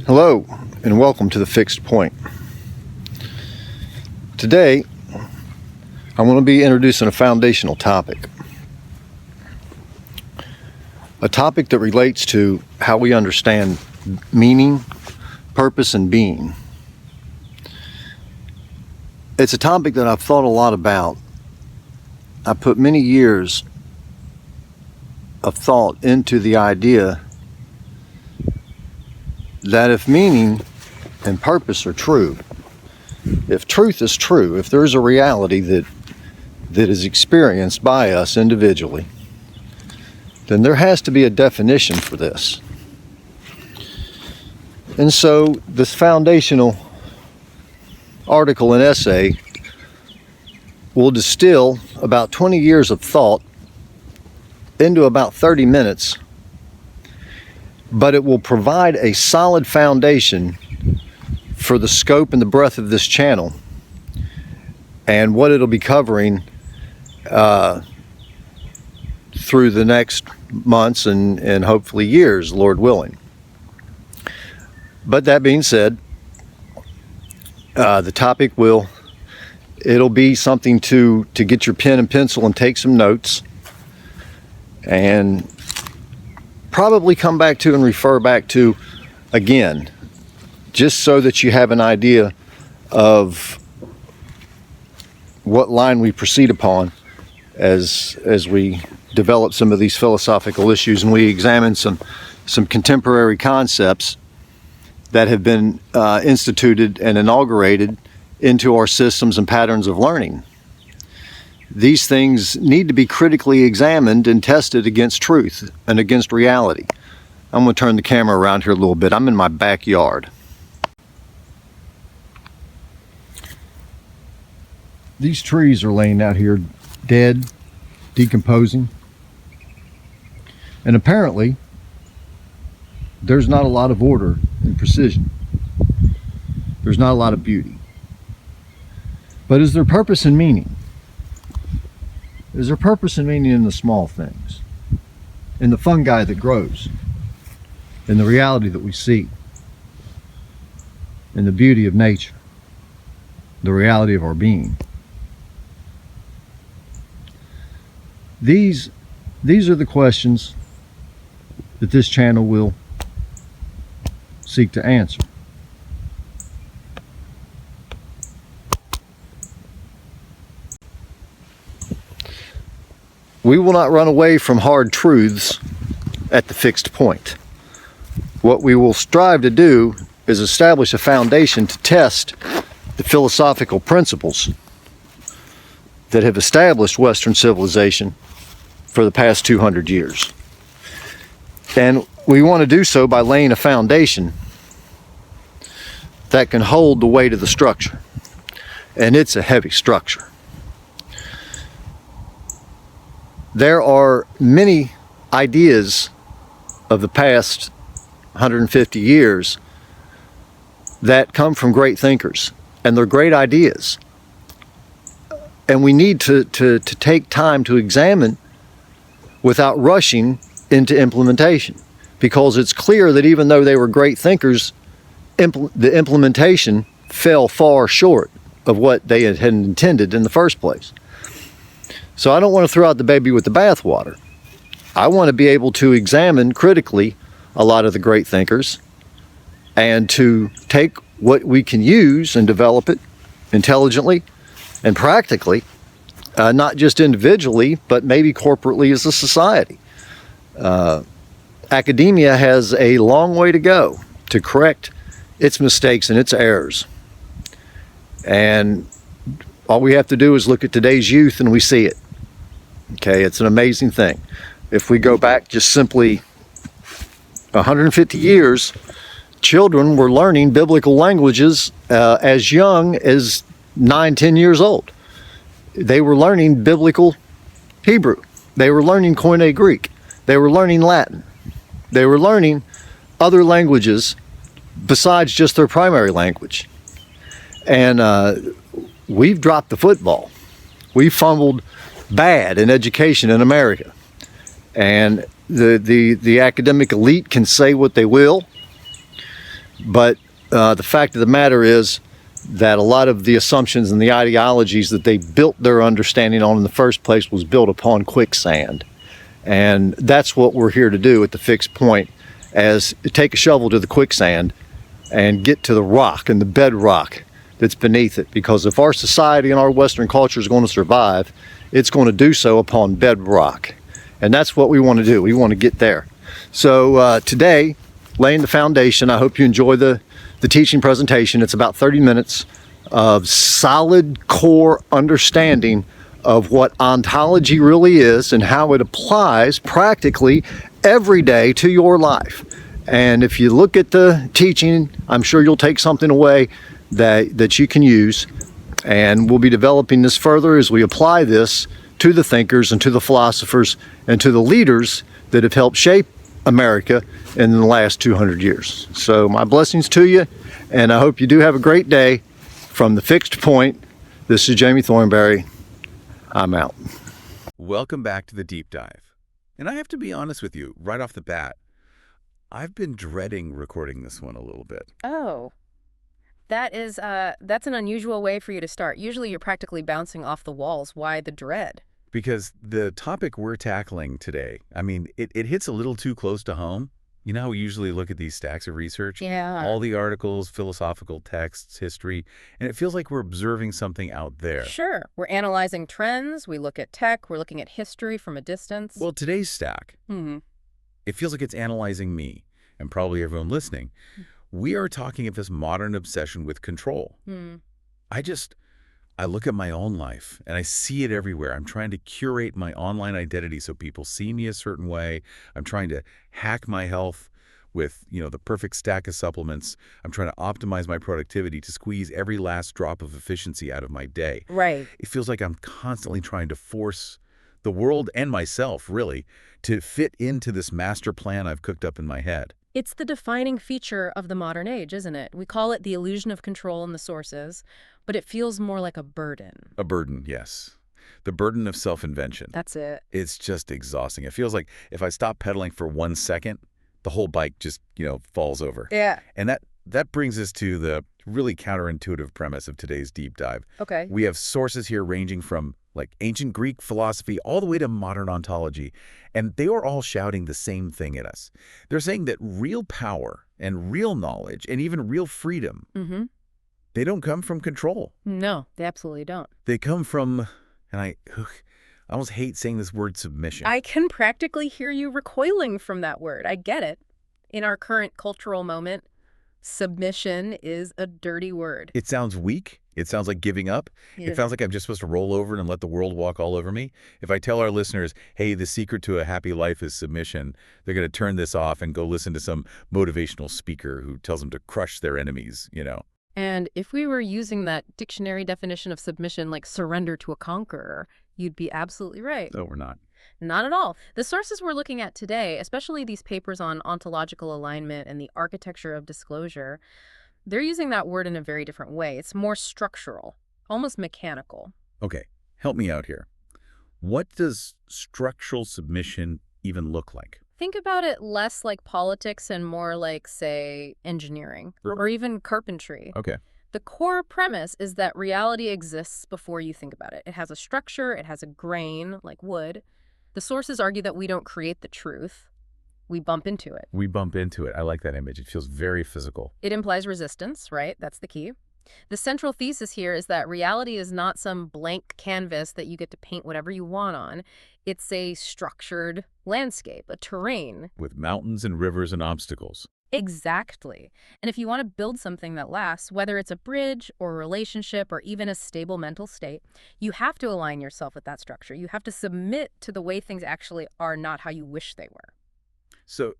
Hello, and welcome to The Fixed Point. Today, I'm going to be introducing a foundational topic. A topic that relates to how we understand meaning, purpose, and being. It's a topic that I've thought a lot about. I put many years of thought into the idea that if meaning and purpose are true, if truth is true, if there is a reality that is experienced by us individually, then there has to be a definition for this. And so this foundational article and essay will distill about 20 years of thought into about 30 minutes, but it will provide a solid foundation for the scope and the breadth of this channel and what it'll be covering through the next months and hopefully years, Lord willing. But that being said, the topic it'll be something to get your pen and pencil and take some notes and probably come back to and refer back to again, just so that you have an idea of what line we proceed upon as we develop some of these philosophical issues and we examine some contemporary concepts that have been instituted and inaugurated into our systems and patterns of learning. These things need to be critically examined and tested against truth and against reality. I'm going to turn the camera around here a little bit. I'm in my backyard. These trees are laying out here dead, decomposing. And apparently, there's not a lot of order and precision. There's not a lot of beauty. But is there purpose and meaning? Is there purpose and meaning in the small things? In the fungi that grows? In the reality that we see? In the beauty of nature? The reality of our being? These are the questions that this channel will seek to answer. We will not run away from hard truths at the fixed point. What we will strive to do is establish a foundation to test the philosophical principles that have established Western civilization for the past 200 years. And we want to do so by laying a foundation that can hold the weight of the structure. And it's a heavy structure. There are many ideas of the past 150 years that come from great thinkers, and they're great ideas. And we need to take time to examine without rushing into implementation, because it's clear that even though they were great thinkers, the implementation fell far short of what they had intended in the first place. So I don't want to throw out the baby with the bathwater. I want to be able to examine critically a lot of the great thinkers and to take what we can use and develop it intelligently and practically, not just individually, but maybe corporately as a society. Academia has a long way to go to correct its mistakes and its errors. And all we have to do is look at today's youth and we see it. Okay, it's an amazing thing. If we go back just simply 150 years, children were learning biblical languages as young as 9, 10 years old. They were learning biblical Hebrew. They were learning Koine Greek. They were learning Latin. They were learning other languages besides just their primary language. And we've dropped the football. We fumbled bad in education in America. And the academic elite can say what they will. But the fact of the matter is that a lot of the assumptions and the ideologies that they built their understanding on in the first place was built upon quicksand. And that's what we're here to do at the fixed point, as take a shovel to the quicksand and get to the rock and the bedrock that's beneath it. Because if our society and our Western culture is going to survive, it's going to do so upon bedrock. And that's what we want to do. We want to get there. So today, laying the foundation, I hope you enjoy the teaching presentation. It's about 30 minutes of solid core understanding of what ontology really is and how it applies practically every day to your life. And if you look at the teaching, I'm sure you'll take something away that you can use. And we'll be developing this further as we apply this to the thinkers and to the philosophers and to the leaders that have helped shape America in the last 200 years. So my blessings to you, and I hope you do have a great day. From the Fixed Point, this is Jamie Thornberry. I'm out. Welcome back to the Deep Dive. And I have to be honest with you, right off the bat, I've been dreading recording this one a little bit. Oh, that's an unusual way for you to start. Usually you're practically bouncing off the walls. Why the dread? Because the topic we're tackling today, I mean, it hits a little too close to home. You know how we usually look at these stacks of research? Yeah. All the articles, philosophical texts, history, and it feels like we're observing something out there. Sure. We're analyzing trends. We look at tech. We're looking at history from a distance. Well, today's stack, it feels like it's analyzing me, and probably everyone listening. We are talking of this modern obsession with control. I look at my own life, and I see it everywhere. I'm trying to curate my online identity so people see me a certain way. I'm trying to hack my health with, the perfect stack of supplements. I'm trying to optimize my productivity to squeeze every last drop of efficiency out of my day. Right. It feels like I'm constantly trying to force the world and myself, really, to fit into this master plan I've cooked up in my head. It's the defining feature of the modern age, isn't it? We call it the illusion of control in the sources, but it feels more like a burden. A burden, yes. The burden of self-invention. That's it. It's just exhausting. It feels like if I stop pedaling for 1 second, the whole bike just, falls over. Yeah. And that brings us to the really counterintuitive premise of today's deep dive. Okay. We have sources here ranging from ancient Greek philosophy all the way to modern ontology, and they are all shouting the same thing at us. They're saying that real power and real knowledge and even real freedom, they don't come from control. No, they absolutely don't. They come from, and I almost hate saying this word, submission. I can practically hear you recoiling from that word. I get it. In our current cultural moment, submission is a dirty word. It sounds weak. It sounds like giving up. Yeah. It sounds like I'm just supposed to roll over and let the world walk all over me. If I tell our listeners, hey, the secret to a happy life is submission, they're going to turn this off and go listen to some motivational speaker who tells them to crush their enemies, And if we were using that dictionary definition of submission like surrender to a conqueror, you'd be absolutely right. No, we're not. Not at all. The sources we're looking at today, especially these papers on ontological alignment and the architecture of disclosure, they're using that word in a very different way. It's more structural, almost mechanical. Okay, help me out here. What does structural submission even look like? Think about it less like politics and more like, say, engineering or even carpentry. Okay. The core premise is that reality exists before you think about it. It has a structure, it has a grain, like wood. The sources argue that we don't create the truth. We bump into it. We bump into it. I like that image. It feels very physical. It implies resistance, right? That's the key. The central thesis here is that reality is not some blank canvas that you get to paint whatever you want on. It's a structured landscape, a terrain. With mountains and rivers and obstacles. Exactly. And if you want to build something that lasts, whether it's a bridge or a relationship or even a stable mental state, you have to align yourself with that structure. You have to submit to the way things actually are, not how you wish they were. So,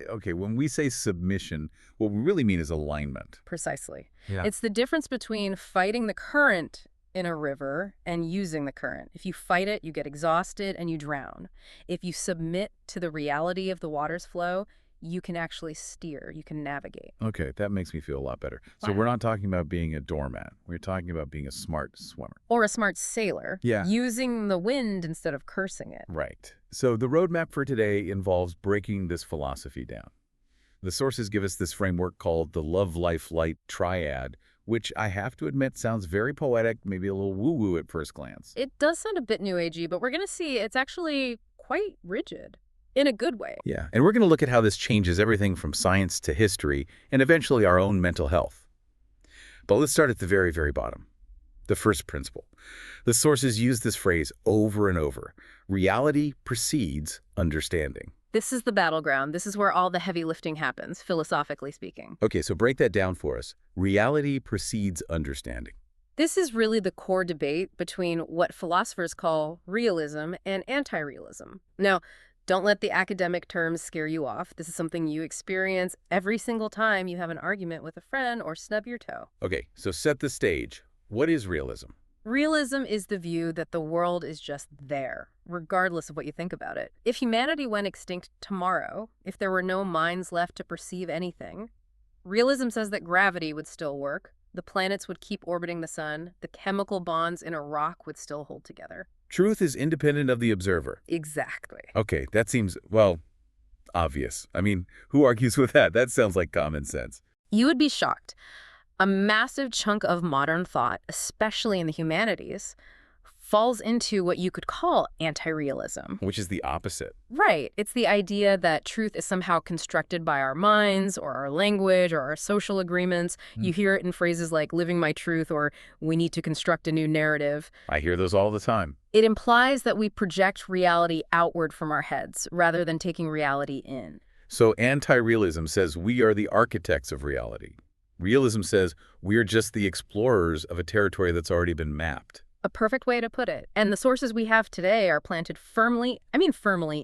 okay, when we say submission, what we really mean is alignment. Precisely. Yeah. It's the difference between fighting the current in a river and using the current. If you fight it, you get exhausted and you drown. If you submit to the reality of the water's flow, you can actually steer, you can navigate. Okay, that makes me feel a lot better. So Wow. we're not talking about being a doormat. We're talking about being a smart swimmer. Or a smart sailor, Yeah. using the wind instead of cursing it. Right. So the roadmap for today involves breaking this philosophy down. The sources give us this framework called the love, life, light triad, which I have to admit sounds very poetic, maybe a little woo-woo at first glance. It does sound a bit new agey, but we're going to see it's actually quite rigid in a good way. Yeah, and we're going to look at how this changes everything from science to history and eventually our own mental health. But let's start at the very, very bottom. The first principle. The sources use this phrase over and over. Reality precedes understanding. This is the battleground. This is where all the heavy lifting happens, philosophically speaking. Okay, so break that down for us. Reality precedes understanding. This is really the core debate between what philosophers call realism and anti-realism. Now, don't let the academic terms scare you off. This is something you experience every single time you have an argument with a friend or snub your toe. Okay, so set the stage. What is realism? Realism is the view that the world is just there, regardless of what you think about it. If humanity went extinct tomorrow, if there were no minds left to perceive anything, realism says that gravity would still work, the planets would keep orbiting the sun, the chemical bonds in a rock would still hold together. Truth is independent of the observer. Exactly. Okay, that seems, well, obvious. I mean, who argues with that? That sounds like common sense. You would be shocked. A massive chunk of modern thought, especially in the humanities, falls into what you could call anti-realism. Which is the opposite. Right. It's the idea that truth is somehow constructed by our minds or our language or our social agreements. You hear it in phrases like living my truth or we need to construct a new narrative. I hear those all the time. It implies that we project reality outward from our heads rather than taking reality in. So anti-realism says we are the architects of reality. Realism says we're just the explorers of a territory that's already been mapped. A perfect way to put it. And the sources we have today are planted firmly,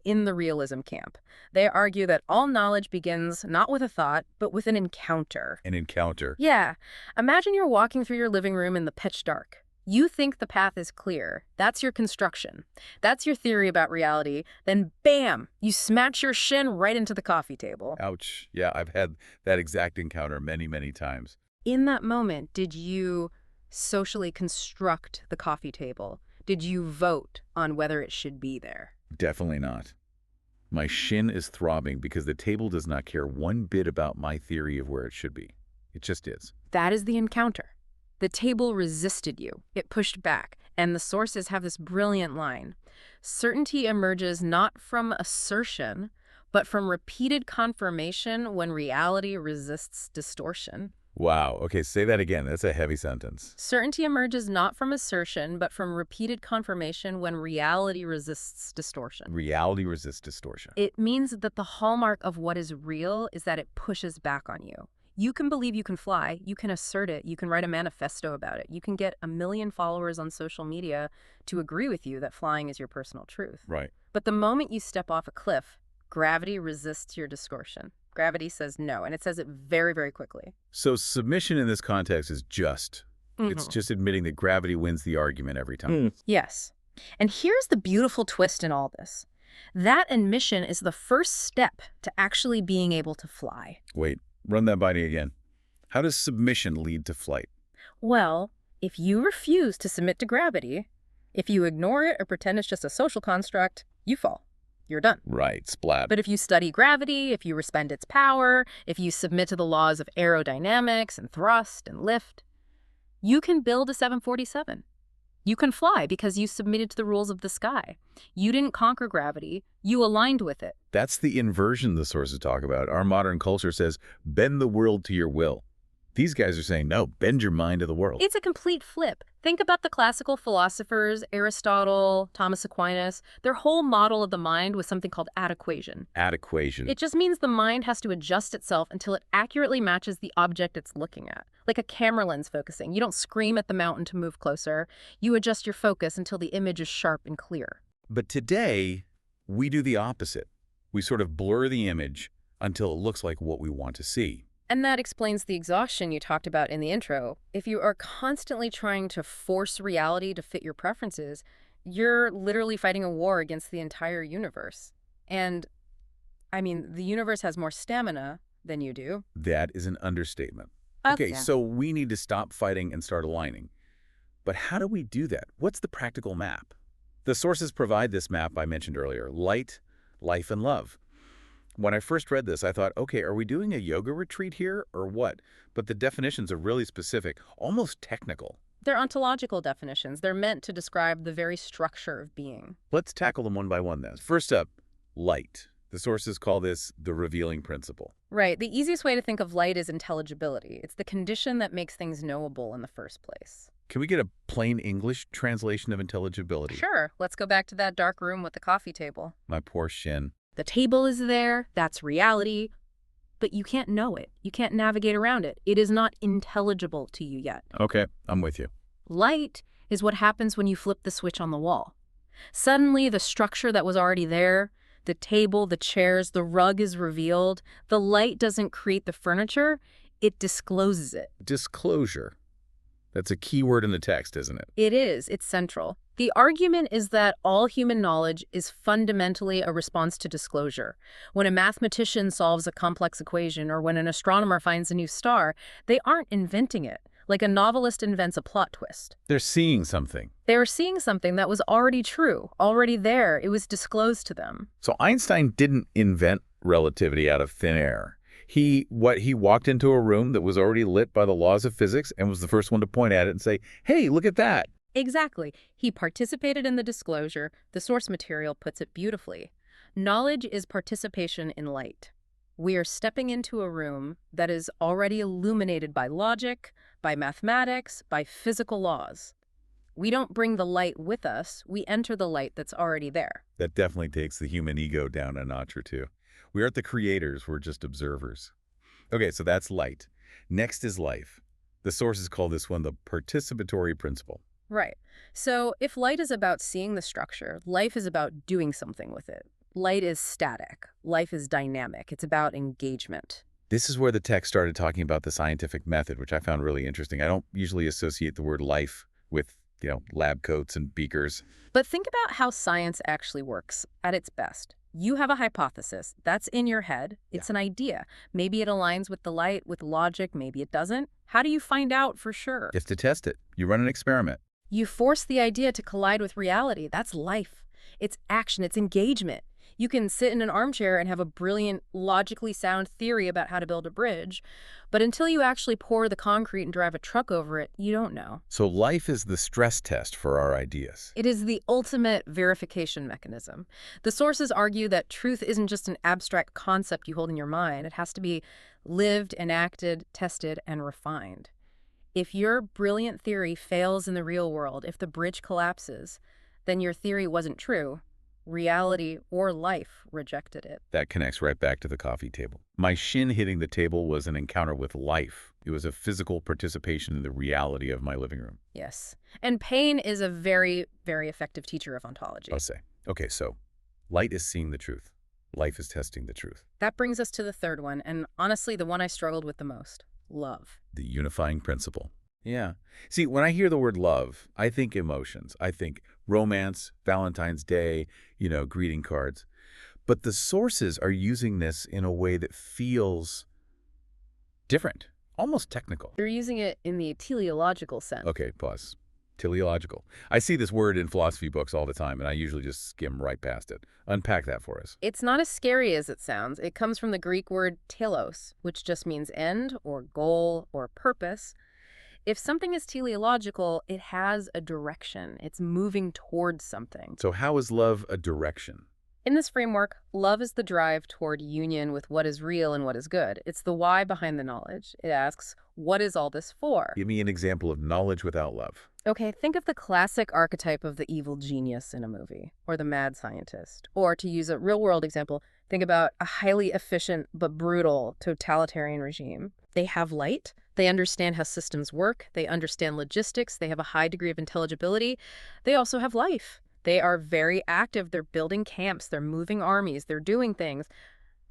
in the realism camp. They argue that all knowledge begins not with a thought, but with an encounter. An encounter. Yeah. Imagine you're walking through your living room in the pitch dark. You think the path is clear. That's your construction. That's your theory about reality. Then bam, you smash your shin right into the coffee table. Ouch. Yeah, I've had that exact encounter many, many times. In that moment, did you socially construct the coffee table? Did you vote on whether it should be there? Definitely not. My shin is throbbing because the table does not care one bit about my theory of where it should be. It just is. That is the encounter. The table resisted you. It pushed back. And the sources have this brilliant line. Certainty emerges not from assertion, but from repeated confirmation when reality resists distortion. Wow. Okay, say that again. That's a heavy sentence. Certainty emerges not from assertion, but from repeated confirmation when reality resists distortion. Reality resists distortion. It means that the hallmark of what is real is that it pushes back on you. You can believe you can fly, you can assert it, you can write a manifesto about it, you can get 1 million followers on social media to agree with you that flying is your personal truth. Right. But the moment you step off a cliff, gravity resists your distortion. Gravity says no, and it says it very, very quickly. So submission in this context is just. It's just admitting that gravity wins the argument every time. Yes. And here's the beautiful twist in all this. That admission is the first step to actually being able to fly. Wait, run that by me again. How does submission lead to flight? Well, if you refuse to submit to gravity, if you ignore it or pretend it's just a social construct, you fall. You're done. Right, splat. But if you study gravity, if you respect its power, if you submit to the laws of aerodynamics and thrust and lift, you can build a 747. You can fly because you submitted to the rules of the sky. You didn't conquer gravity. You aligned with it. That's the inversion the sources talk about. Our modern culture says, bend the world to your will. These guys are saying, no, bend your mind to the world. It's a complete flip. Think about the classical philosophers, Aristotle, Thomas Aquinas. Their whole model of the mind was something called adequation. Adequation. It just means the mind has to adjust itself until it accurately matches the object it's looking at. Like a camera lens focusing. You don't scream at the mountain to move closer. You adjust your focus until the image is sharp and clear. But today, we do the opposite. We sort of blur the image until it looks like what we want to see. And that explains the exhaustion you talked about in the intro. If you are constantly trying to force reality to fit your preferences, you're literally fighting a war against the entire universe. And, the universe has more stamina than you do. That is an understatement. Okay, so we need to stop fighting and start aligning. But how do we do that? What's the practical map? The sources provide this map I mentioned earlier: light, life, and love. When I first read this, I thought, okay, are we doing a yoga retreat here or what? But the definitions are really specific, almost technical. They're ontological definitions. They're meant to describe the very structure of being. Let's tackle them one by one then. First up, light. The sources call this the revealing principle. Right. The easiest way to think of light is intelligibility. It's the condition that makes things knowable in the first place. Can we get a plain English translation of intelligibility? Sure. Let's go back to that dark room with the coffee table. My poor shin. The table is there. That's reality. But you can't know it. You can't navigate around it. It is not intelligible to you yet. Okay, I'm with you. Light is what happens when you flip the switch on the wall. Suddenly, the structure that was already there, the table, the chairs, the rug is revealed. The light doesn't create the furniture, it discloses it. Disclosure. That's a key word in the text, isn't it? It is. It's central. The argument is that all human knowledge is fundamentally a response to disclosure. When a mathematician solves a complex equation or when an astronomer finds a new star, they aren't inventing it, like a novelist invents a plot twist. They're seeing something. They were seeing something that was already true, already there. It was disclosed to them. So Einstein didn't invent relativity out of thin air. He walked into a room that was already lit by the laws of physics and was the first one to point at it and say, hey, look at that. Exactly. He participated in the disclosure. The source material puts it beautifully. Knowledge is participation in light. We are stepping into a room that is already illuminated by logic, by mathematics, by physical laws. We don't bring the light with us. We enter the light that's already there. That definitely takes the human ego down a notch or two. We aren't the creators, we're just observers. Okay, so that's light. Next is life. The sources call this one the participatory principle. Right. So if light is about seeing the structure, life is about doing something with it. Light is static. Life is dynamic. It's about engagement. This is where the text started talking about the scientific method, which I found really interesting. I don't usually associate the word life with, lab coats and beakers. But think about how science actually works at its best. You have a hypothesis. That's in your head. It's an idea. Maybe it aligns with the light, with logic. Maybe it doesn't. How do you find out for sure? Just to test it. You run an experiment. You force the idea to collide with reality. That's life. It's action. It's engagement. You can sit in an armchair and have a brilliant, logically sound theory about how to build a bridge, but until you actually pour the concrete and drive a truck over it, you don't know. So life is the stress test for our ideas. It is the ultimate verification mechanism. The sources argue that truth isn't just an abstract concept you hold in your mind. It has to be lived, enacted, tested, and refined. If your brilliant theory fails in the real world, if the bridge collapses, then your theory wasn't true. Reality or life rejected it. That connects right back to the coffee table. My shin hitting the table was an encounter with life. It was a physical participation in the reality of my living room. Yes. And pain is a very, very effective teacher of ontology. I'll say. Okay, so light is seeing the truth. Life is testing the truth. That brings us to the third one, and honestly, the one I struggled with the most. Love. The unifying principle. Yeah. See, when I hear the word love, I think emotions. I think romance, Valentine's Day, greeting cards. But the sources are using this in a way that feels different, almost technical. They're using it in the teleological sense. Okay, pause. Teleological. I see this word in philosophy books all the time, and I usually just skim right past it. Unpack that for us. It's not as scary as it sounds. It comes from the Greek word telos, which just means end or goal or purpose. If something is teleological, it has a direction. It's moving towards something. So how is love a direction? In this framework, love is the drive toward union with what is real and what is good. It's the why behind the knowledge. It asks, what is all this for? Give me an example of knowledge without love. Okay, think of the classic archetype of the evil genius in a movie, or the mad scientist. Or to use a real-world example, think about a highly efficient but brutal totalitarian regime. They have light. They understand how systems work. They understand logistics. They have a high degree of intelligibility. They also have life. They are very active. They're building camps. They're moving armies. They're doing things.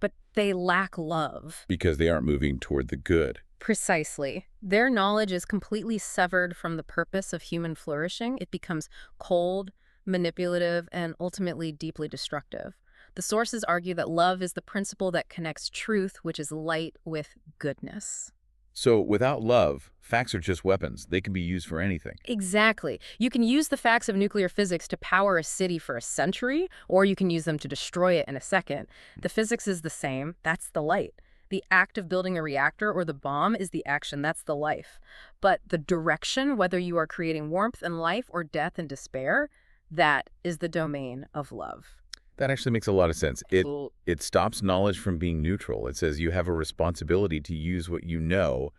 But they lack love. Because they aren't moving toward the good. Precisely. Their knowledge is completely severed from the purpose of human flourishing. It becomes cold, manipulative, and ultimately deeply destructive. The sources argue that love is the principle that connects truth, which is light, with goodness. So without love, facts are just weapons. They can be used for anything. Exactly. You can use the facts of nuclear physics to power a city for a century, or you can use them to destroy it in a second. The physics is the same. That's the light. The act of building a reactor or the bomb is the action. That's the life. But the direction, whether you are creating warmth and life or death and despair, that is the domain of love. That actually makes a lot of sense. Cool. It stops knowledge from being neutral. It says you have a responsibility to use what you know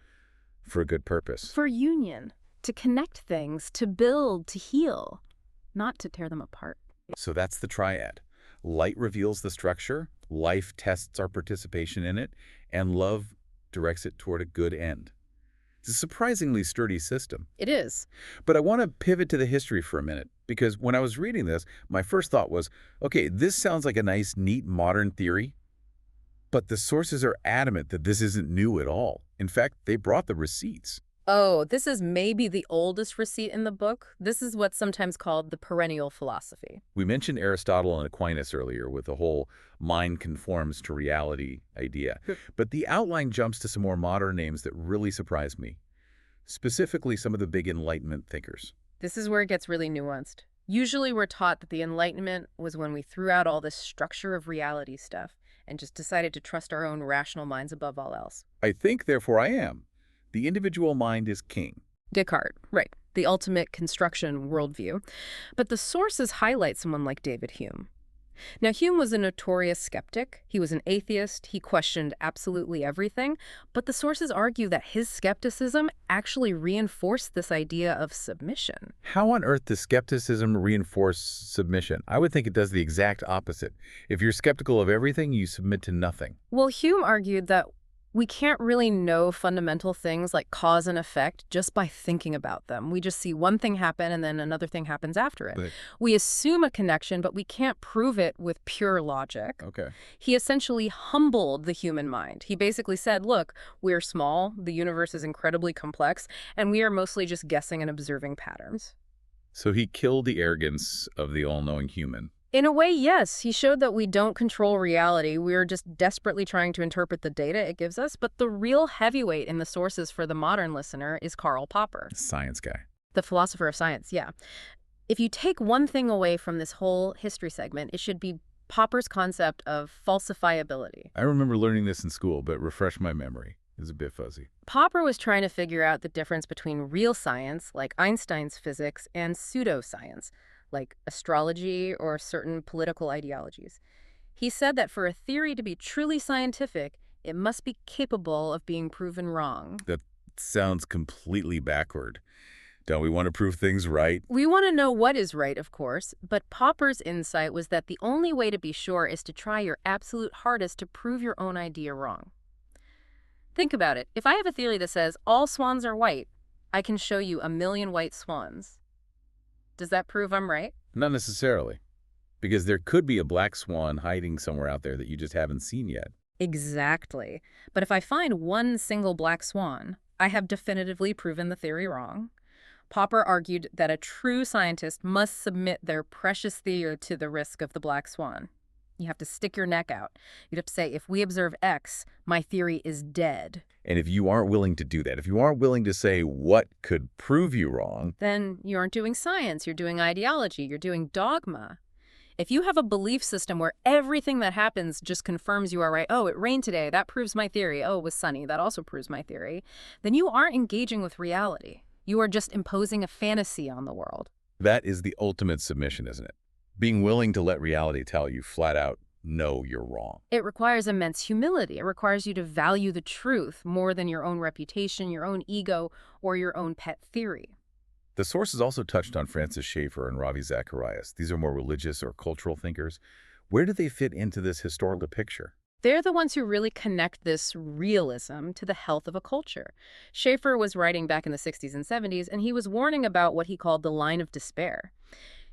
for a good purpose. For union, to connect things, to build, to heal, not to tear them apart. So that's the triad. Light reveals the structure, life tests our participation in it, and love directs it toward a good end. It's a surprisingly sturdy system. It is. But I want to pivot to the history for a minute, because when I was reading this, my first thought was, okay, this sounds like a nice, neat, modern theory, but the sources are adamant that this isn't new at all. In fact, they brought the receipts. Oh, this is maybe the oldest receipt in the book. This is what's sometimes called the perennial philosophy. We mentioned Aristotle and Aquinas earlier with the whole mind conforms to reality idea. But the outline jumps to some more modern names that really surprised me, specifically some of the big Enlightenment thinkers. This is where it gets really nuanced. Usually we're taught that the Enlightenment was when we threw out all this structure of reality stuff and just decided to trust our own rational minds above all else. I think, therefore, I am. The individual mind is king. Descartes, right. The ultimate construction worldview. But the sources highlight someone like David Hume. Now, Hume was a notorious skeptic. He was an atheist. He questioned absolutely everything. But the sources argue that his skepticism actually reinforced this idea of submission. How on earth does skepticism reinforce submission? I would think it does the exact opposite. If you're skeptical of everything, you submit to nothing. Well, Hume argued that we can't really know fundamental things like cause and effect just by thinking about them. We just see one thing happen and then another thing happens after it. But, We assume a connection, but we can't prove it with pure logic. okay. He essentially humbled the human mind. He basically said, look, we're small, the universe is incredibly complex, and we are mostly just guessing and observing patterns. So he killed the arrogance of the all-knowing human. In a way, yes. He showed that we don't control reality. We're just desperately trying to interpret the data it gives us. But the real heavyweight in the sources for the modern listener is Karl Popper, Science guy. the philosopher of science, yeah. If you take one thing away from this whole history segment, it should be Popper's concept of falsifiability. I remember learning this in school, but refresh my memory. It's a bit fuzzy. Popper was trying to figure out the difference between real science, like Einstein's physics, and pseudoscience, like astrology or certain political ideologies. He said that for a theory to be truly scientific, it must be capable of being proven wrong. That sounds completely backward. Don't we want to prove things right? We want to know what is right, of course, but Popper's insight was that the only way to be sure is to try your absolute hardest to prove your own idea wrong. Think about it. If I have a theory that says all swans are white, I can show you 1,000,000 white swans. Does that prove I'm right? Not necessarily. Because there could be a black swan hiding somewhere out there that you just haven't seen yet. Exactly. But if I find one single black swan, I have definitively proven the theory wrong. Popper argued that a true scientist must submit their precious theory to the risk of the black swan. You have to stick your neck out. You'd have to say, if we observe X, my theory is dead. And if you aren't willing to do that, if you aren't willing to say what could prove you wrong, Then you aren't doing science, you're doing ideology, you're doing dogma. If you have a belief system where everything that happens just confirms you are right, oh, it rained today, that proves my theory, oh, it was sunny, that also proves my theory, then you aren't engaging with reality. You are just imposing a fantasy on the world. that is the ultimate submission, isn't it? Being willing to let reality tell you flat out, no, you're wrong. It requires immense humility. It requires you to value the truth more than your own reputation, your own ego, or your own pet theory. The sources also touched on Francis Schaeffer and Ravi Zacharias. These are more religious or cultural thinkers. Where do they fit into this historical picture? They're the ones who really connect this realism to the health of a culture. Schaeffer was writing back in the 60s and 70s, and he was warning about what he called the line of despair.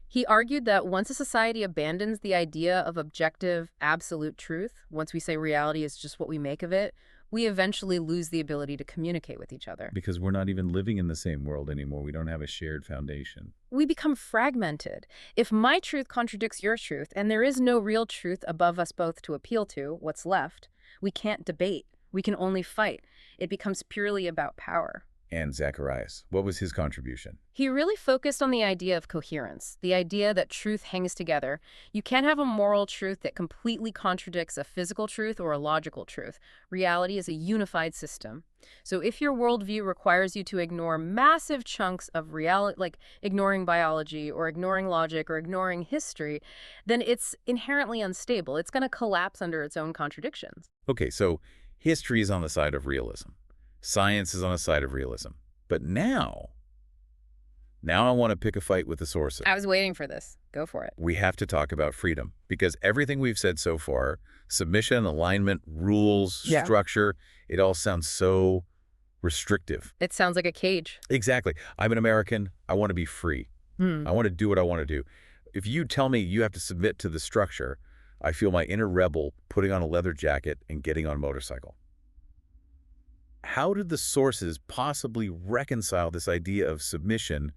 He argued that once a society abandons the idea of objective, absolute truth, once we say reality is just what we make of it, we eventually lose the ability to communicate with each other. Because we're not even living in the same world anymore. We don't have a shared foundation. We become fragmented. If my truth contradicts your truth, and there is no real truth above us both to appeal to, what's left? We can't debate. We can only fight. It becomes purely about power. And Zacharias, what was his contribution? He really focused on the idea of coherence, the idea that truth hangs together. You can't have a moral truth that completely contradicts a physical truth or a logical truth. Reality is a unified system. So if your worldview requires you to ignore massive chunks of reality, like ignoring biology or ignoring logic or ignoring history, then it's inherently unstable. It's going to collapse under its own contradictions. Okay, so history is on the side of realism. Science is on the side of realism. But now I want to pick a fight with the sources. I was waiting for this. Go for it. We have to talk about freedom, because everything we've said so far, submission, alignment, rules, structure, it all sounds so restrictive. It sounds like a cage. Exactly. I'm an American. I want to be free. I want to do what I want to do. If you tell me you have to submit to the structure, I feel my inner rebel putting on a leather jacket and getting on a motorcycle. How did the sources possibly reconcile this idea of submission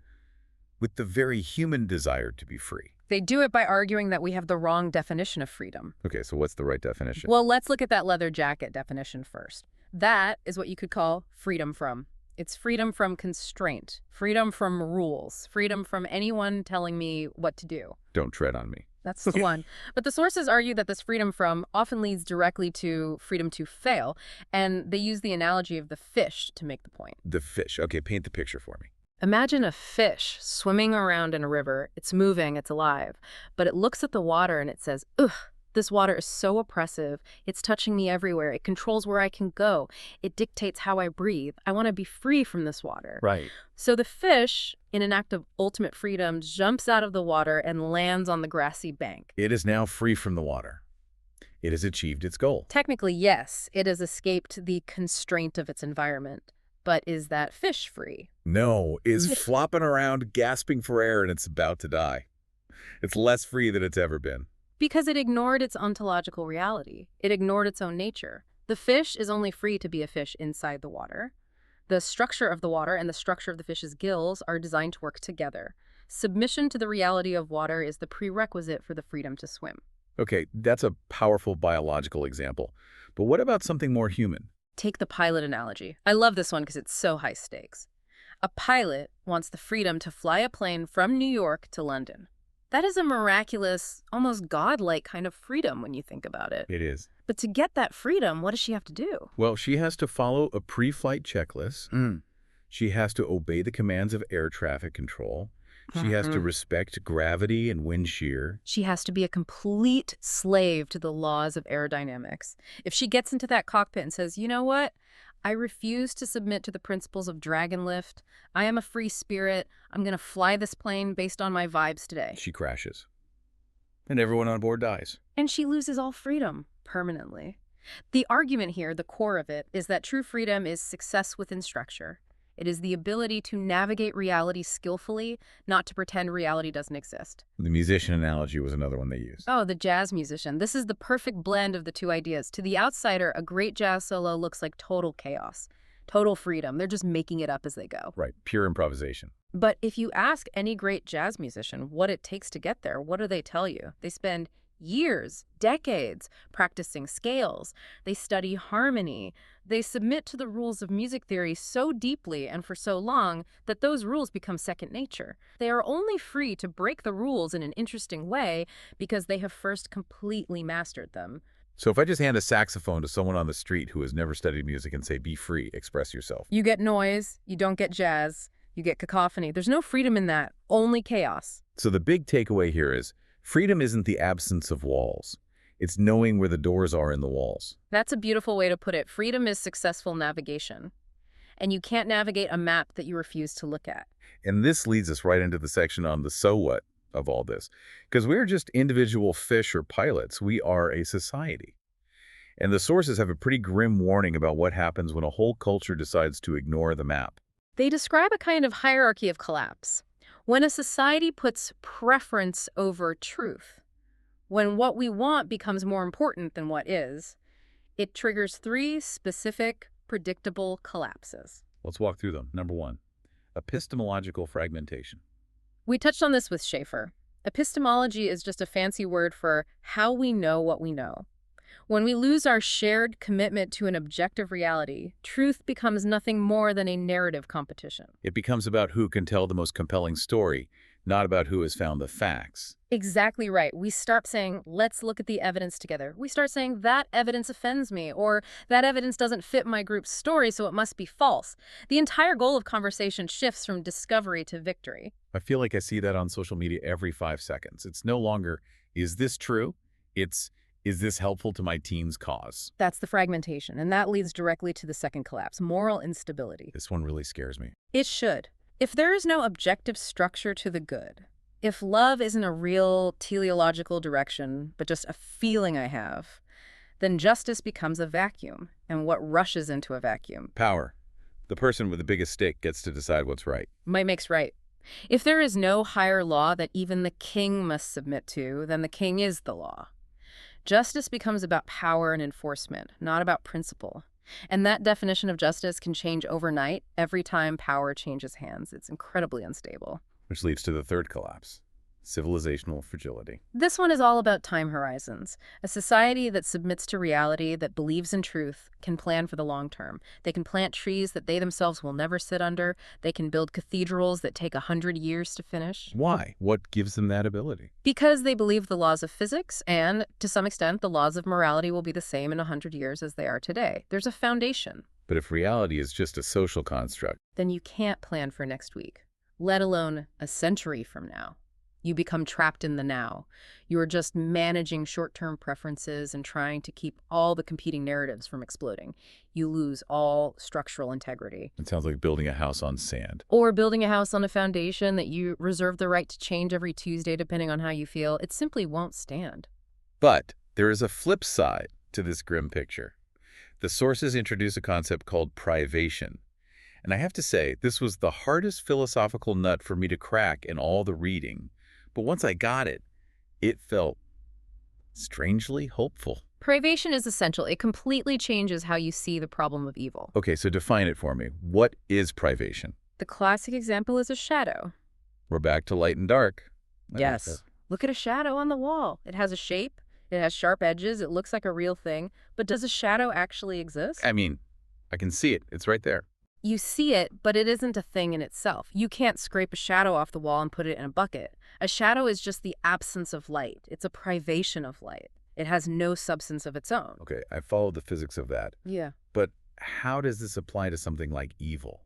with the very human desire to be free? They do it by arguing that we have the wrong definition of freedom. Okay, so what's the right definition? Well, let's look at that leather jacket definition first. That is what you could call freedom from. It's freedom from constraint, freedom from rules, freedom from anyone telling me what to do. Don't tread on me. That's the one. But the sources argue that this freedom from often leads directly to freedom to fail, and they use the analogy of the fish to make the point. The fish. Okay, paint the picture for me. Imagine a fish swimming around in a river. It's moving, it's alive, but it looks at the water and it says, ugh, this water is so oppressive. It's touching me everywhere. It controls where I can go. It dictates how I breathe. I want to be free from this water. Right. So the fish, in an act of ultimate freedom, jumps out of the water and lands on the grassy bank. It is now free from the water. It has achieved its goal. Technically, yes, it has escaped the constraint of its environment. But is that fish free? No, it's flopping around, gasping for air, and it's about to die. It's less free than it's ever been. Because it ignored its ontological reality. It ignored its own nature. The fish is only free to be a fish inside the water. The structure of the water and the structure of the fish's gills are designed to work together. Submission to the reality of water is the prerequisite for the freedom to swim. Okay, that's a powerful biological example. But what about something more human? Take the pilot analogy. I love this one because it's so high stakes. A pilot wants the freedom to fly a plane from New York to London. That is a miraculous, almost godlike kind of freedom when you think about it. It is. But to get that freedom, what does she have to do? Well, she has to follow a pre-flight checklist. She has to obey the commands of air traffic control. She has to respect gravity and wind shear. She has to be a complete slave to the laws of aerodynamics. If she gets into that cockpit and says, you know what? I refuse to submit to the principles of dragon lift. I am a free spirit. I'm going to fly this plane based on my vibes today. She crashes. And everyone on board dies. And she loses all freedom permanently. The argument here, the core of it, is that true freedom is success within structure. It is the ability to navigate reality skillfully, not to pretend reality doesn't exist. The musician analogy was another one they used. Oh, the jazz musician. This is the perfect blend of the two ideas. To the outsider, a great jazz solo looks like total chaos, total freedom. They're just making it up as they go. Right, pure improvisation. But if you ask any great jazz musician what it takes to get there, what do they tell you? They spend years, decades, practicing scales. They study harmony. They submit to the rules of music theory so deeply and for so long that those rules become second nature. They are only free to break the rules in an interesting way because they have first completely mastered them. So if I just hand a saxophone to someone on the street who has never studied music and say, be free, express yourself. You get noise, you don't get jazz, you get cacophony. There's no freedom in that, only chaos. So the big takeaway here is, freedom isn't the absence of walls. It's knowing where the doors are in the walls. That's a beautiful way to put it. Freedom is successful navigation. And you can't navigate a map that you refuse to look at. And this leads us right into the section on the so what of all this. Because we're just individual fish or pilots. We are a society. And the sources have a pretty grim warning about what happens when a whole culture decides to ignore the map. They describe a kind of hierarchy of collapse. When a society puts preference over truth, when what we want becomes more important than what is, it triggers 3 specific, predictable collapses. Let's walk through them. Number 1, epistemological fragmentation. We touched on this with Schaeffer. Epistemology is just a fancy word for how we know what we know. When we lose our shared commitment to an objective reality, truth becomes nothing more than a narrative competition. It becomes about who can tell the most compelling story, not about who has found the facts. Exactly right. We start saying, let's look at the evidence together. We start saying, that evidence offends me, or that evidence doesn't fit my group's story, so it must be false. The entire goal of conversation shifts from discovery to victory. I feel like I see that on social media every 5 seconds. It's no longer, is this true? It's, is this helpful to my team's cause? That's the fragmentation, and that leads directly to the second collapse, moral instability. This one really scares me. It should. If there is no objective structure to the good, if love isn't a real teleological direction, but just a feeling I have, then justice becomes a vacuum, and what rushes into a vacuum? Power. The person with the biggest stake gets to decide what's right. Might makes right. If there is no higher law that even the king must submit to, then the king is the law. Justice becomes about power and enforcement, not about principle. And that definition of justice can change overnight every time power changes hands. It's incredibly unstable. Which leads to the third collapse, civilizational fragility. This one is all about time horizons. A society that submits to reality, that believes in truth, can plan for the long term. They can plant trees that they themselves will never sit under. They can build cathedrals that take 100 years to finish. Why? What gives them that ability? Because they believe the laws of physics and, to some extent, the laws of morality will be the same in 100 years as they are today. There's a foundation. But if reality is just a social construct, Then you can't plan for next week, let alone a century from now. You become trapped in the now. You are just managing short-term preferences and trying to keep all the competing narratives from exploding. You lose all structural integrity. it sounds like building a house on sand. Or building a house on a foundation that you reserve the right to change every Tuesday depending on how you feel. It simply won't stand. But there is a flip side to this grim picture. The sources introduce a concept called privation. And I have to say, this was the hardest philosophical nut for me to crack in all the reading. But once I got it, it felt strangely hopeful. Privation is essential. It completely changes how you see the problem of evil. Okay, so define it for me. What is privation? The classic example is a shadow. We're back to light and dark. I like Yes. that. Look at a shadow on the wall. It has a shape. It has sharp edges. It looks like a real thing. But does a shadow actually exist? I mean, I can see it. It's right there. You see it, but it isn't a thing in itself. You can't scrape a shadow off the wall and put it in a bucket. A shadow is just the absence of light. It's a privation of light. It has no substance of its own. Okay, I followed the physics of that. Yeah. But how does this apply to something like evil?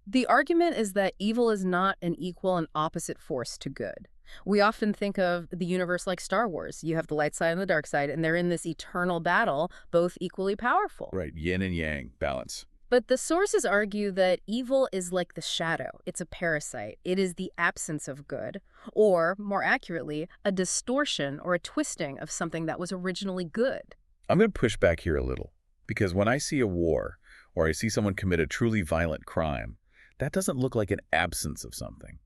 The argument is that evil is not an equal and opposite force to good. We often think of the universe like Star Wars. You have the light side and the dark side, and they're in this eternal battle, both equally powerful. Right, yin and yang, balance. But the sources argue that evil is like the shadow. It's a parasite. It is the absence of good, or, more accurately, a distortion or a twisting of something that was originally good. I'm going to push back here a little, because when I see a war, or I see someone commit a truly violent crime, that doesn't look like an absence of something.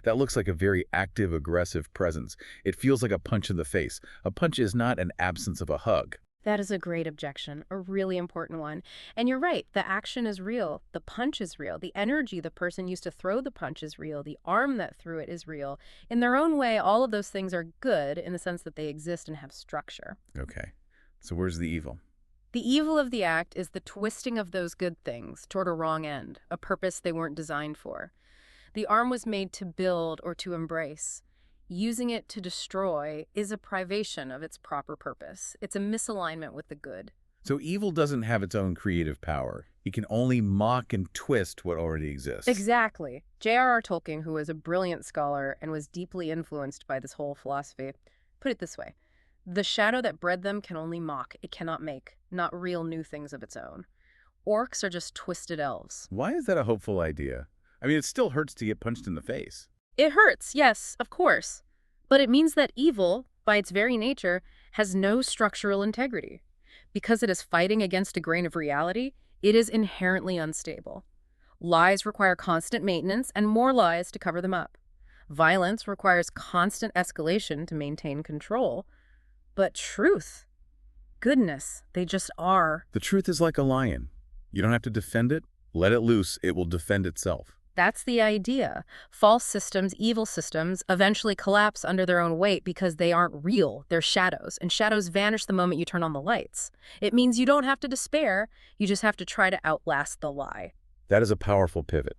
That looks like a very active, aggressive presence. It feels like a punch in the face. A punch is not an absence of a hug. That is a great objection, a really important one. And you're right, the action is real. The punch is real. The energy the person used to throw the punch is real. The arm that threw it is real. In their own way, all of those things are good in the sense that they exist and have structure. Okay, so where's the evil? The evil of the act is the twisting of those good things toward a wrong end, a purpose they weren't designed for. The arm was made to build or to embrace. Using it to destroy is a privation of its proper purpose. It's a misalignment with the good. So evil doesn't have its own creative power. It can only mock and twist what already exists. Exactly. J.R.R. Tolkien, who was a brilliant scholar and was deeply influenced by this whole philosophy, put it this way. The shadow that bred them can only mock. It cannot make, not real new things of its own. Orcs are just twisted elves. Why is that a hopeful idea? I mean, it still hurts to get punched in the face. It hurts, yes, of course. But it means that evil, by its very nature, has no structural integrity. Because it is fighting against a grain of reality, it is inherently unstable. Lies require constant maintenance and more lies to cover them up. Violence requires constant escalation to maintain control. But truth, goodness, they just are. The truth is like a lion. You don't have to defend it. Let it loose. It will defend itself. That's the idea. False systems, evil systems, eventually collapse under their own weight because they aren't real. They're shadows, and shadows vanish the moment you turn on the lights. It means you don't have to despair, you just have to try to outlast the lie. That is a powerful pivot.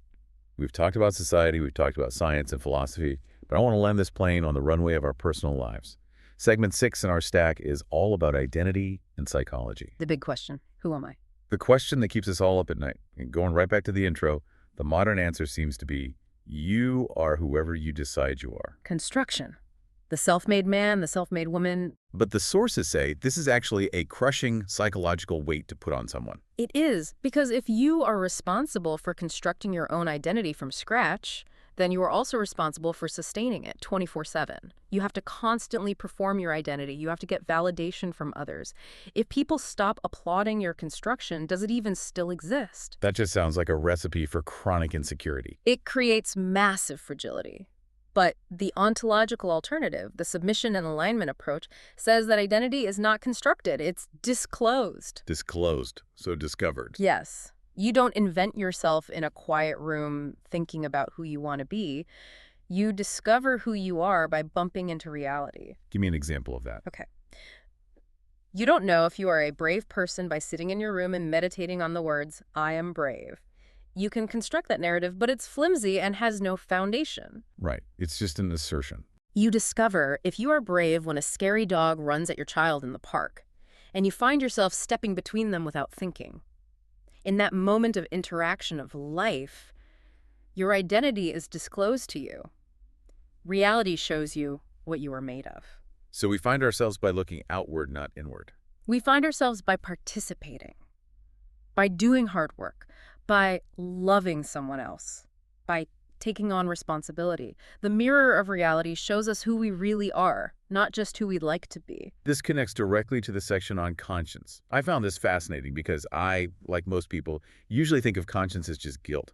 We've talked about society, we've talked about science and philosophy, but I want to land this plane on the runway of our personal lives. Segment 6 in our stack is all about identity and psychology. The big question, who am I? The question that keeps us all up at night. And going right back to the intro, the modern answer seems to be, you are whoever you decide you are. Construction. The self-made man, the self-made woman. But the sources say this is actually a crushing psychological weight to put on someone. It is, because if you are responsible for constructing your own identity from scratch, then you are also responsible for sustaining it 24/7. You have to constantly perform your identity. You have to get validation from others. If people stop applauding your construction, does it even still exist? That just sounds like a recipe for chronic insecurity. It creates massive fragility. But the ontological alternative, the submission and alignment approach, says that identity is not constructed, it's disclosed. Disclosed, so discovered. Yes. You don't invent yourself in a quiet room thinking about who you want to be. You discover who you are by bumping into reality. Give me an example of that. Okay. You don't know if you are a brave person by sitting in your room and meditating on the words, I am brave. You can construct that narrative, but it's flimsy and has no foundation. Right. It's just an assertion. You discover if you are brave when a scary dog runs at your child in the park, and you find yourself stepping between them without thinking. In that moment of interaction of life, your identity is disclosed to you. Reality shows you what you are made of. So we find ourselves by looking outward, not inward. We find ourselves by participating, by doing hard work, by loving someone else, by taking on responsibility. The mirror of reality shows us who we really are, not just who we'd like to be. This connects directly to the section on conscience. I found this fascinating because I, like most people, usually think of conscience as just guilt.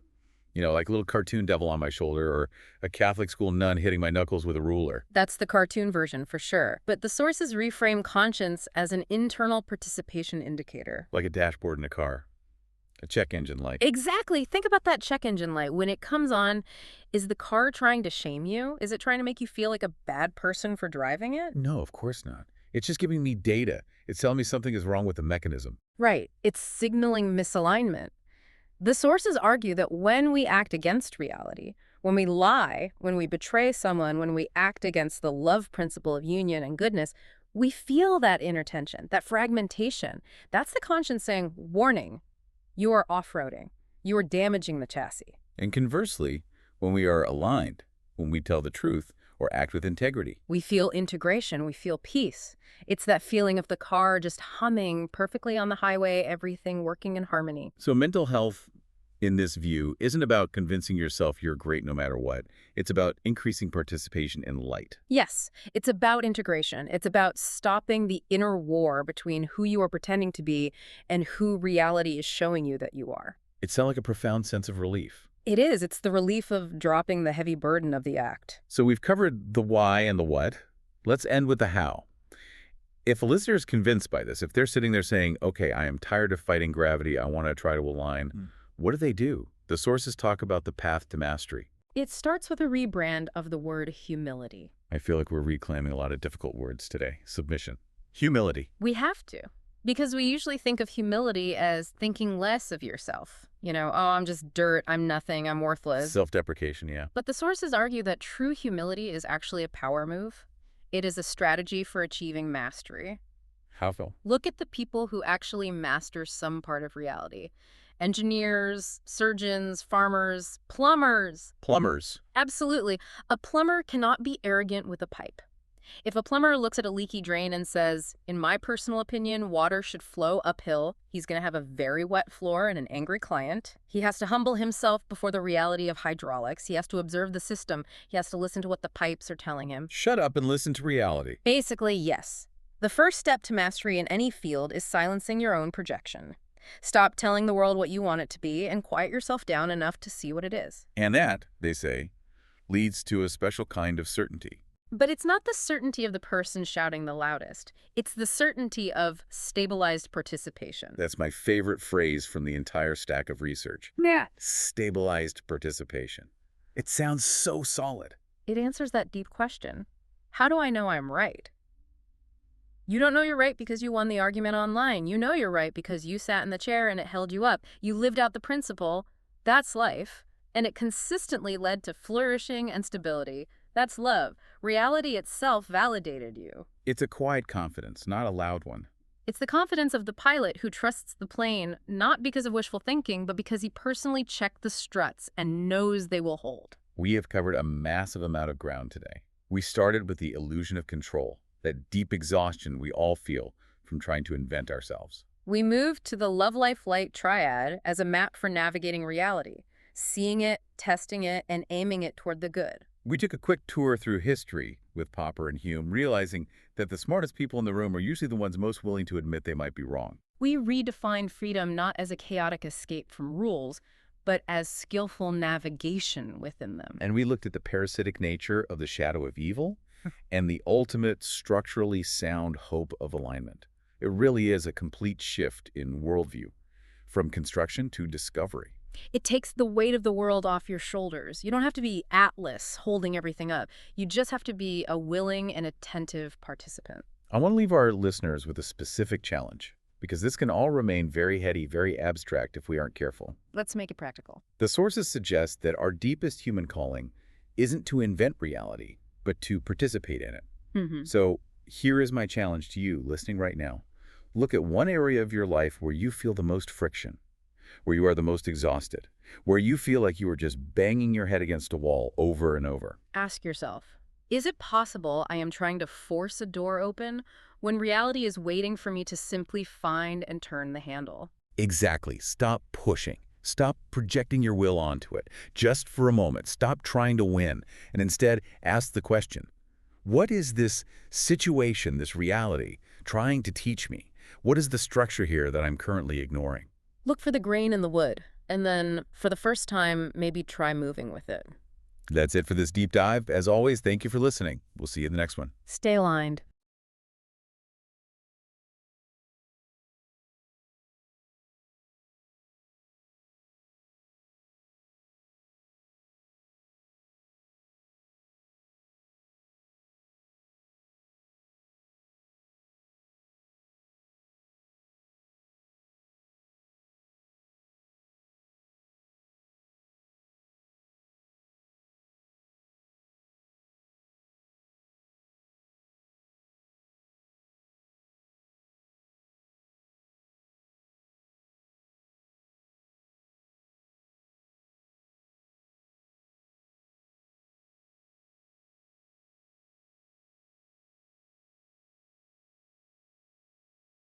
You know, like a little cartoon devil on my shoulder or a Catholic school nun hitting my knuckles with a ruler. That's the cartoon version for sure. But the sources reframe conscience as an internal participation indicator. Like a dashboard in a car. A check engine light. Exactly. Think about that check engine light. When it comes on, is the car trying to shame you? Is it trying to make you feel like a bad person for driving it? No, of course not. It's just giving me data. It's telling me something is wrong with the mechanism. Right. It's signaling misalignment. The sources argue that when we act against reality, when we lie, when we betray someone, when we act against the love principle of union and goodness, we feel that inner tension, that fragmentation. That's the conscience saying, warning. You are off-roading. You are damaging the chassis. And conversely, when we are aligned, when we tell the truth or act with integrity, we feel integration. We feel peace. It's that feeling of the car just humming perfectly on the highway, everything working in harmony. So mental health, in this view, isn't about convincing yourself you're great no matter what. It's about increasing participation in light. Yes, it's about integration. It's about stopping the inner war between who you are pretending to be and who reality is showing you that you are. It sounds like a profound sense of relief. It is. It's the relief of dropping the heavy burden of the act. So we've covered the why and the what. Let's end with the how. If a listener is convinced by this, if they're sitting there saying, okay, I am tired of fighting gravity, I want to try to align, what do? The sources talk about the path to mastery. It starts with a rebrand of the word humility. I feel like we're reclaiming a lot of difficult words today. Submission. Humility. We have to, because we usually think of humility as thinking less of yourself. You know, oh, I'm just dirt, I'm nothing, I'm worthless. Self-deprecation, yeah. But the sources argue that true humility is actually a power move. It is a strategy for achieving mastery. How so? Look at the people who actually master some part of reality. Engineers, surgeons, farmers, plumbers. Plumbers. Absolutely. A plumber cannot be arrogant with a pipe. If a plumber looks at a leaky drain and says, in my personal opinion, water should flow uphill, he's going to have a very wet floor and an angry client. He has to humble himself before the reality of hydraulics. He has to observe the system. He has to listen to what the pipes are telling him. Shut up and listen to reality. Basically, yes. The first step to mastery in any field is silencing your own projection. Stop telling the world what you want it to be and quiet yourself down enough to see what it is. And that, they say, leads to a special kind of certainty. But it's not the certainty of the person shouting the loudest. It's the certainty of stabilized participation. That's my favorite phrase from the entire stack of research. Yeah. Stabilized participation. It sounds so solid. It answers that deep question. How do I know I'm right? You don't know you're right because you won the argument online. You know you're right because you sat in the chair and it held you up. You lived out the principle. That's life. And it consistently led to flourishing and stability. That's love. Reality itself validated you. It's a quiet confidence, not a loud one. It's the confidence of the pilot who trusts the plane, not because of wishful thinking, but because he personally checked the struts and knows they will hold. We have covered a massive amount of ground today. We started with the illusion of control, that deep exhaustion we all feel from trying to invent ourselves. We moved to the love, life, light triad as a map for navigating reality, seeing it, testing it, and aiming it toward the good. We took a quick tour through history with Popper and Hume, realizing that the smartest people in the room are usually the ones most willing to admit they might be wrong. We redefined freedom not as a chaotic escape from rules, but as skillful navigation within them. And we looked at the parasitic nature of the shadow of evil and the ultimate structurally sound hope of alignment. It really is a complete shift in worldview, from construction to discovery. It takes the weight of the world off your shoulders. You don't have to be Atlas holding everything up. You just have to be a willing and attentive participant. I want to leave our listeners with a specific challenge, because this can all remain very heady, very abstract if we aren't careful. Let's make it practical. The sources suggest that our deepest human calling isn't to invent reality, but to participate in it. So here is my challenge to you listening right now. Look at one area of your life where you feel the most friction, where you are the most exhausted, where you feel like you are just banging your head against a wall over and over. Ask yourself, is it possible I am trying to force a door open when reality is waiting for me to simply find and turn the handle? Exactly. Stop pushing. Stop projecting your will onto it. Just for a moment, stop trying to win, and instead ask the question, what is this situation, this reality, trying to teach me? What is the structure here that I'm currently ignoring? Look for the grain in the wood, and then, for the first time, maybe try moving with it. That's it for this deep dive. As always, thank you for listening. We'll see you in the next one. Stay aligned.